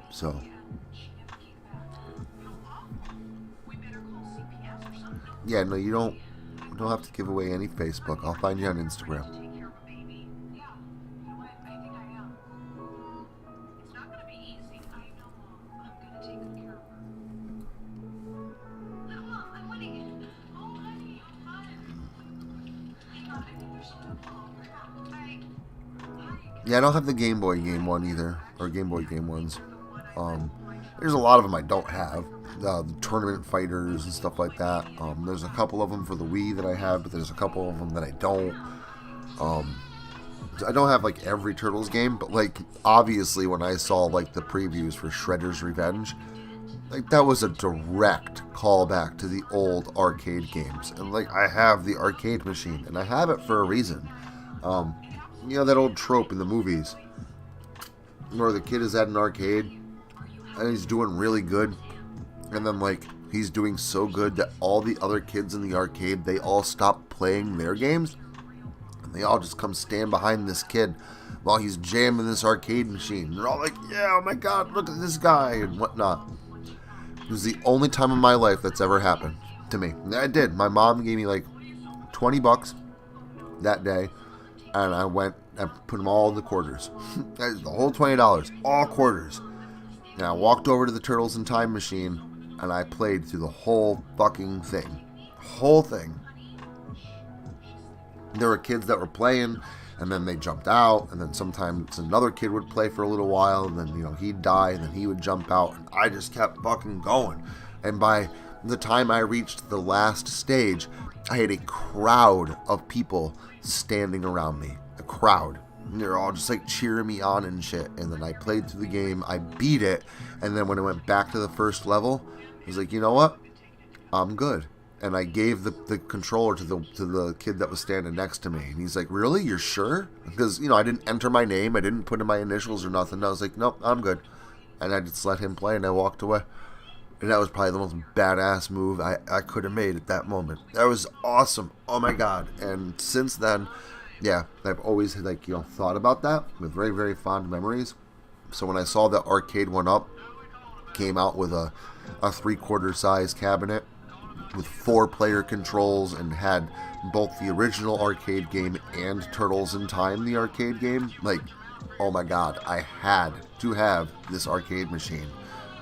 So, yeah, no, you don't have to give away any Facebook. I'll find you on Instagram. Yeah, I don't have the Game Boy game one either, or Game Boy game ones. There's a lot of them I don't have. The tournament fighters and stuff like that. There's a couple of them for the Wii that I have, but there's a couple of them that I don't. I don't have like every Turtles game, but like obviously when I saw like the previews for Shredder's Revenge, like that was a direct callback to the old arcade games. And like I have the arcade machine, and I have it for a reason. You know that old trope in the movies where the kid is at an arcade and he's doing really good, and then like he's doing so good that all the other kids in the arcade, they all stop playing their games and they all just come stand behind this kid while he's jamming this arcade machine. They're all like, yeah, oh my god, look at this guy and whatnot. It was the only time in my life that's ever happened to me. And I did. My mom gave me like $20 that day, and I went and put them all in the quarters. The whole $20, all quarters. And I walked over to the Turtles in Time machine, and I played through the whole fucking thing. Whole thing. There were kids that were playing, and then they jumped out, and then sometimes another kid would play for a little while, and then, you know, he'd die, and then he would jump out, and I just kept fucking going. And by the time I reached the last stage, I had a crowd of people standing around me. A crowd. And they're all just like cheering me on and shit. And then I played through the game, I beat it, and then when I went back to the first level, I was like, you know what? I'm good. And I gave the controller to the kid that was standing next to me. And he's like, really? You're sure? Because, you know, I didn't enter my name. I didn't put in my initials or nothing. I was like, nope, I'm good. And I just let him play, and I walked away. And that was probably the most badass move I could have made at that moment. That was awesome. Oh, my God. And since then, yeah, I've always, like, you know, thought about that with very, very fond memories. So when I saw the arcade one up, came out with a 3/4 size cabinet with 4-player controls and had both the original arcade game and Turtles in Time, the arcade game. Like, oh my god, I had to have this arcade machine.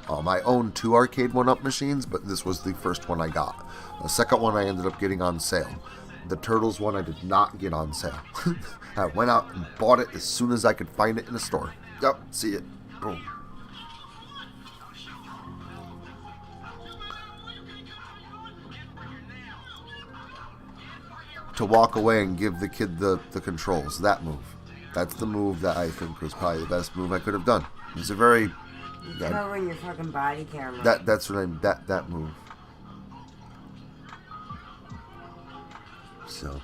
I own 2 arcade 1-up machines, but this was the first one I got. The second one I ended up getting on sale. The Turtles one I did not get on sale. I went out and bought it as soon as I could find it in a store. Yep, see it. Boom. To walk away and give the kid the controls. That move. That's the move that I think was probably the best move I could have done. It's a very... Covering your fucking body camera. That's what I'm... That move. So...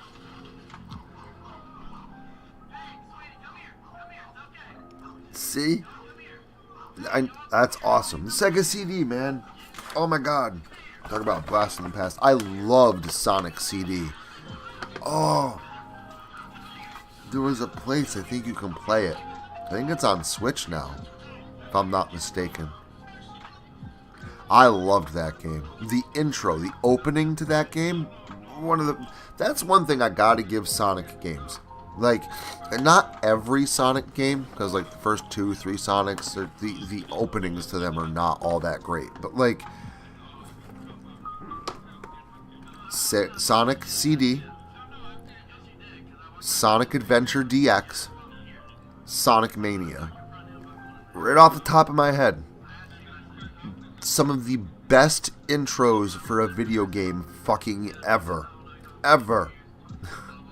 See? That's awesome. The Sega CD, man. Oh my god. Talk about blast in the past. I loved Sonic CD. Oh. There was a place I think you can play it. I think it's on Switch now, if I'm not mistaken. I loved that game. The intro, the opening to that game, that's one thing I gotta give Sonic games. Like, not every Sonic game, because like the first 2-3 Sonics, the openings to them are not all that great. But like, Sonic CD, Sonic Adventure DX, Sonic Mania. Right off the top of my head, some of the best intros for a video game fucking ever. Ever.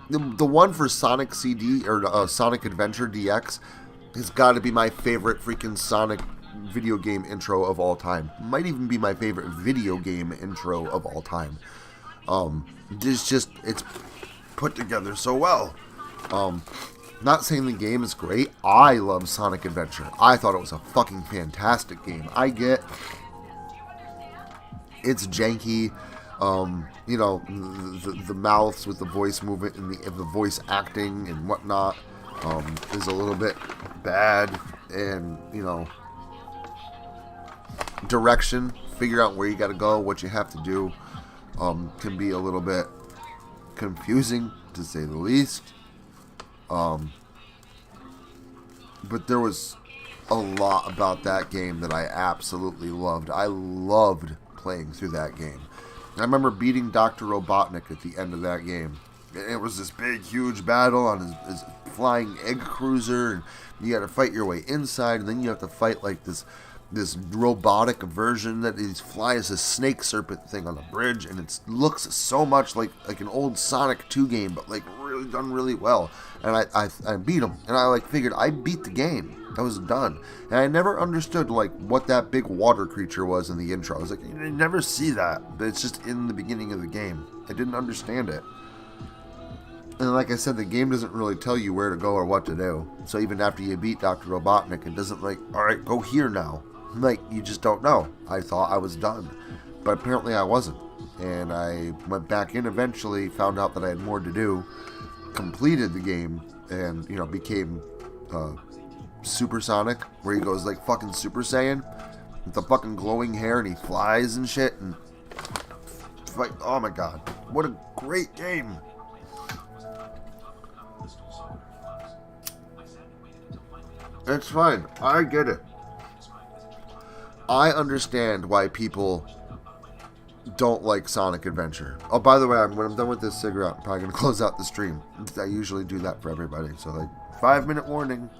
The one for Sonic CD, or Sonic Adventure DX, has got to be my favorite freaking Sonic video game intro of all time. Might even be my favorite video game intro of all time. It's put together so well. Not saying the game is great. I love Sonic Adventure. I thought it was a fucking fantastic game. I get it's janky. You know, the mouths with the voice movement and the voice acting and whatnot is a little bit bad, and you know, direction, figure out where you got to go, what you have to do, can be a little bit confusing to say the least. But there was a lot about that game that I absolutely loved. I loved playing through that game. I remember beating Dr. Robotnik at the end of that game. It was this big, huge battle on his flying egg cruiser, and you got to fight your way inside, and then you have to fight like this this robotic version that he flies a snake serpent thing on the bridge, and it looks so much like an old Sonic 2 game, but like really done really well. And I beat him, and I like figured I beat the game. I was done, and I never understood like what that big water creature was in the intro. I was like, you never see that, but it's just in the beginning of the game. I didn't understand it. And like I said, the game doesn't really tell you where to go or what to do. So even after you beat Dr. Robotnik, it doesn't like, alright, go here now. Like, you just don't know. I thought I was done. But apparently I wasn't. And I went back in eventually, found out that I had more to do, completed the game, and, you know, became Super Sonic, where he goes like fucking Super Saiyan, with the fucking glowing hair, and he flies and shit, and like, oh my god, what a great game. It's fine. I get it. I understand why people don't like Sonic Adventure. Oh, by the way, when I'm done with this cigarette, I'm probably going to close out the stream. I usually do that for everybody. So, like, 5-minute warning.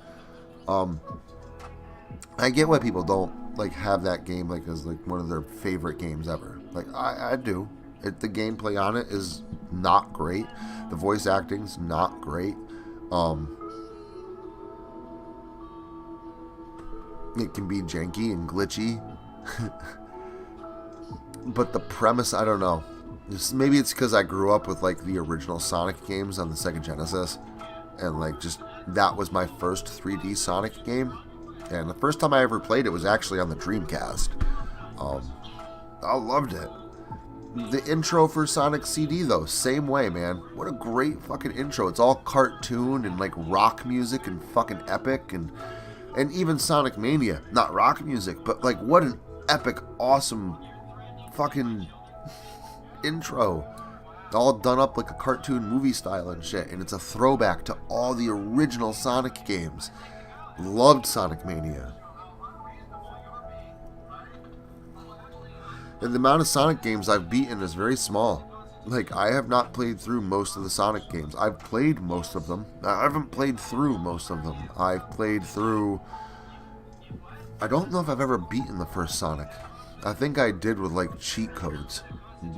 I get why people don't, like, have that game, like, as, like, one of their favorite games ever. Like, I do. The gameplay on it is not great. The voice acting's not great. It can be janky and glitchy. But the premise, I don't know. Maybe it's because I grew up with, like, the original Sonic games on the Sega Genesis. And, like, just, that was my first 3D Sonic game. And the first time I ever played it was actually on the Dreamcast. I loved it. The intro for Sonic CD, though, same way, man. What a great fucking intro. It's all cartoon and, like, rock music and fucking epic. And even Sonic Mania. Not rock music, but, like, what an epic, awesome fucking intro. All done up like a cartoon movie style and shit. And it's a throwback to all the original Sonic games. Loved Sonic Mania. And the amount of Sonic games I've beaten is very small. Like, I have not played through most of the Sonic games. I've played most of them. I haven't played through most of them. I've played through... I don't know if I've ever beaten the first Sonic. I think I did with, like, cheat codes.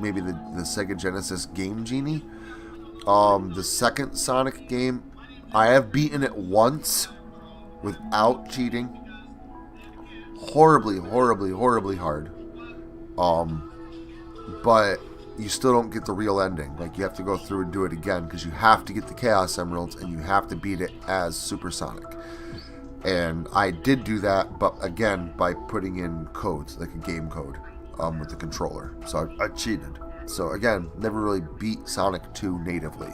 Maybe the Sega Genesis Game Genie. The second Sonic game, I have beaten it once without cheating. Horribly, horribly, horribly hard. But you still don't get the real ending. Like, you have to go through and do it again, because you have to get the Chaos Emeralds, and you have to beat it as Super Sonic. And I did do that, but again, by putting in codes, like a game code, with the controller. So I cheated. So again, never really beat Sonic 2 natively.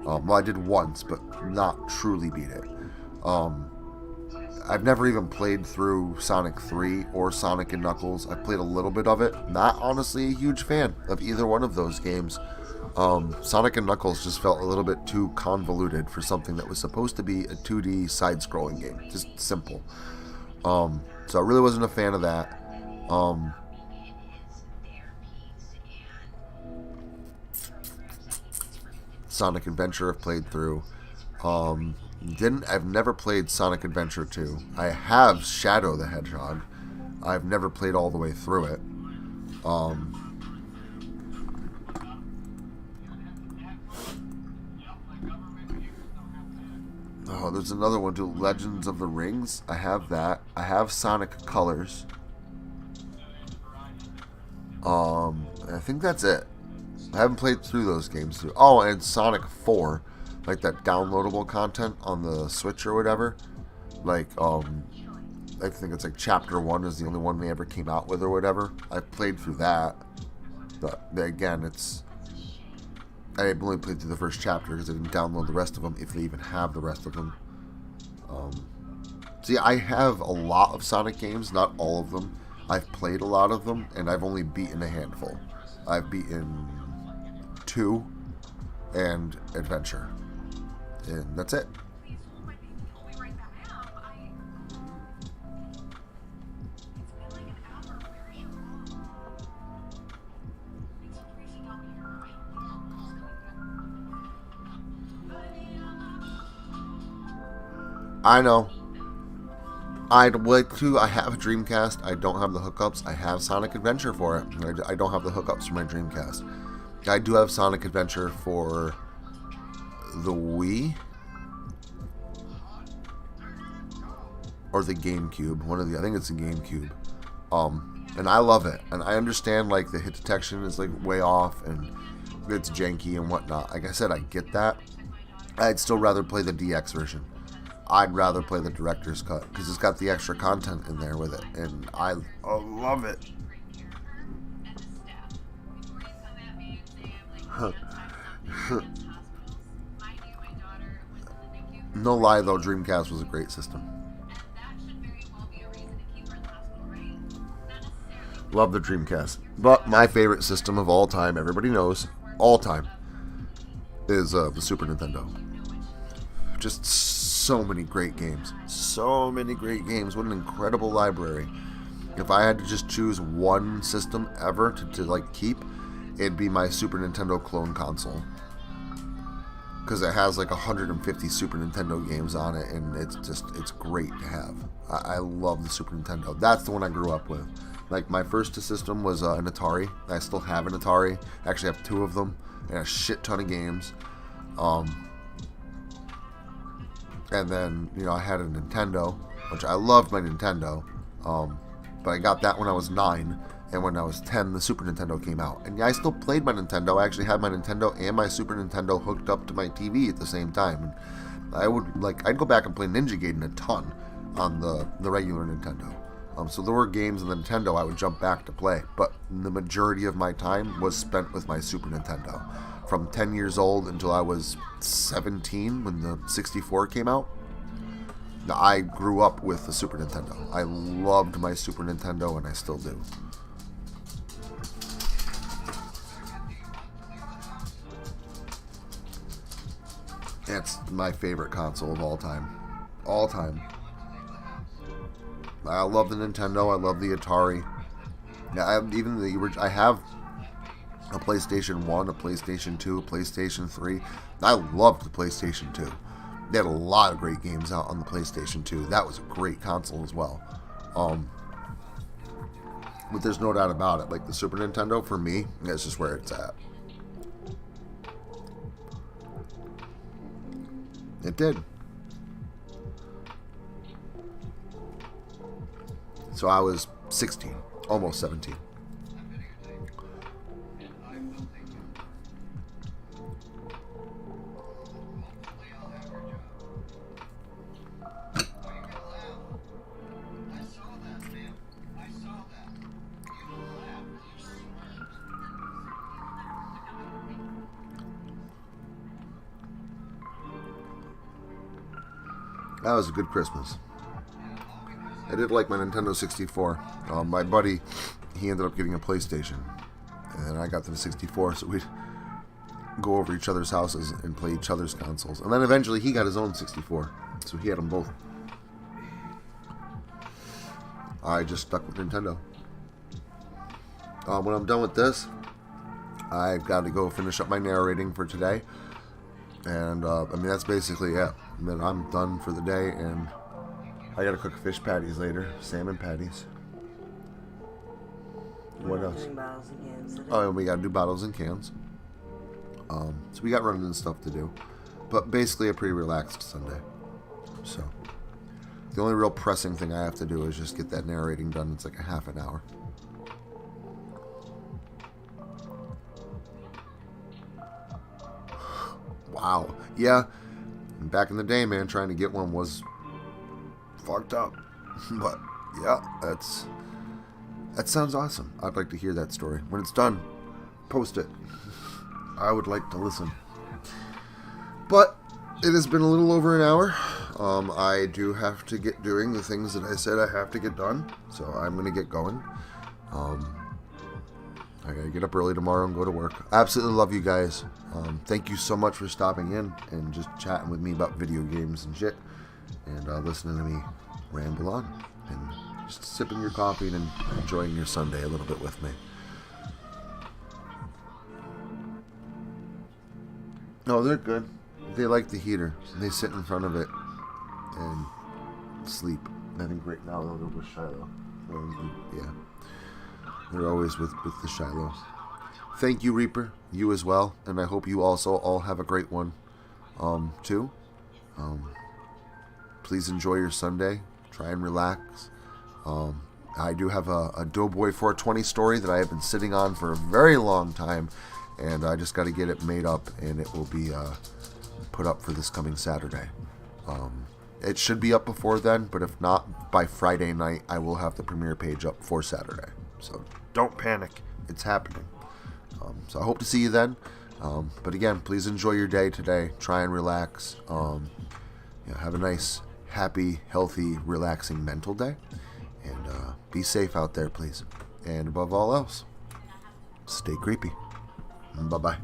Well, I did once, but not truly beat it. I've never even played through Sonic 3 or Sonic and Knuckles. I played a little bit of it. Not honestly a huge fan of either one of those games. Sonic and Knuckles just felt a little bit too convoluted for something that was supposed to be a 2D side-scrolling game. Just simple. So I really wasn't a fan of that. Sonic Adventure I've played through. I've never played Sonic Adventure 2. I have Shadow the Hedgehog. I've never played all the way through it. Oh, there's another one too, Legends of the Rings. I have that. I have Sonic Colors. I think that's it. I haven't played through those games too. Oh, and Sonic 4. Like that downloadable content on the Switch or whatever. Like, I think it's like Chapter 1 is the only one they ever came out with or whatever. I played through that. But again, I only played through the first chapter because I didn't download the rest of them, if they even have the rest of them. See, I have a lot of Sonic games, not all of them. I've played a lot of them, and I've only beaten a handful. I've beaten 2 and Adventure. And that's it. I know. I'd like to. I have a Dreamcast. I don't have the hookups. I have Sonic Adventure for it. I don't have the hookups for my Dreamcast. I do have Sonic Adventure for the Wii or the GameCube. One of the. I think it's the GameCube. And I love it. And I understand like the hit detection is like way off and it's janky and whatnot. Like I said, I get that. I'd still rather play the DX version. I'd rather play the director's cut because it's got the extra content in there with it, and I love it. No lie though, Dreamcast was a great system. Love the Dreamcast. But my favorite system of all time, everybody knows, all time, is the Super Nintendo. Just so many great games. So many great games. What an incredible library. If I had to just choose one system ever to like keep, it'd be my Super Nintendo clone console. Because it has like 150 Super Nintendo games on it, and it's great to have. I love the Super Nintendo. That's the one I grew up with. Like my first system was an Atari. I still have an Atari. I actually have 2 of them and a shit ton of games. And then, you know, I had a Nintendo, which I loved my Nintendo. But I got that when I was 9, and when I was 10, the Super Nintendo came out. And yeah, I still played my Nintendo. I actually had my Nintendo and my Super Nintendo hooked up to my TV at the same time. And I'd go back and play Ninja Gaiden a ton on the regular Nintendo. So there were games on the Nintendo I would jump back to play, but the majority of my time was spent with my Super Nintendo. From 10 years old until I was 17 when the 64 came out, I grew up with the Super Nintendo. I loved my Super Nintendo, and I still do. It's my favorite console of all time. All time. I love the Nintendo. I love the Atari. Yeah, I have a PlayStation 1, a PlayStation 2, a PlayStation 3. I loved the PlayStation 2. They had a lot of great games out on the PlayStation 2. That was a great console as well. But there's no doubt about it. Like the Super Nintendo, for me, that's just where it's at. It did. So I was 16, almost 17. That was a good Christmas. I did like my Nintendo 64. My buddy, he ended up getting a PlayStation, and I got the 64, so we'd go over each other's houses and play each other's consoles. And then eventually he got his own 64, so he had them both. I just stuck with Nintendo. When I'm done with this, I've got to go finish up my narrating for today. And, I mean, that's basically it. And then I'm done for the day, and I gotta cook fish patties later. Salmon patties. What else? Oh, and we gotta do bottles and cans. So we got running and stuff to do. But basically a pretty relaxed Sunday. So, the only real pressing thing I have to do is just get that narrating done. It's like a half an hour. Wow. Yeah. Back in the day, man, trying to get one was fucked up. But, yeah, that sounds awesome. I'd like to hear that story. When it's done, post it. I would like to listen. But it has been a little over an hour. I do have to get doing the things that I said I have to get done. So I'm going to get going. I got to get up early tomorrow and go to work. I absolutely love you guys. Thank you so much for stopping in and just chatting with me about video games and shit. And listening to me ramble on. And just sipping your coffee and enjoying your Sunday a little bit with me. No, they're good. They like the heater. They sit in front of it and sleep. I think right now they're with Shiloh. Yeah. They're always with the Shiloh. Thank you, Reaper. You as well. And I hope you also all have a great one, too. Please enjoy your Sunday. Try and relax. I do have a Doughboy 420 story that I have been sitting on for a very long time. And I just got to get it made up. And it will be put up for this coming Saturday. It should be up before then, but if not, by Friday night, I will have the premiere page up for Saturday. So don't panic. It's happening. So I hope to see you then. But again, please enjoy your day today. Try and relax. Have a nice, happy, healthy, relaxing mental day. And be safe out there, please. And above all else, stay creepy. Bye-bye.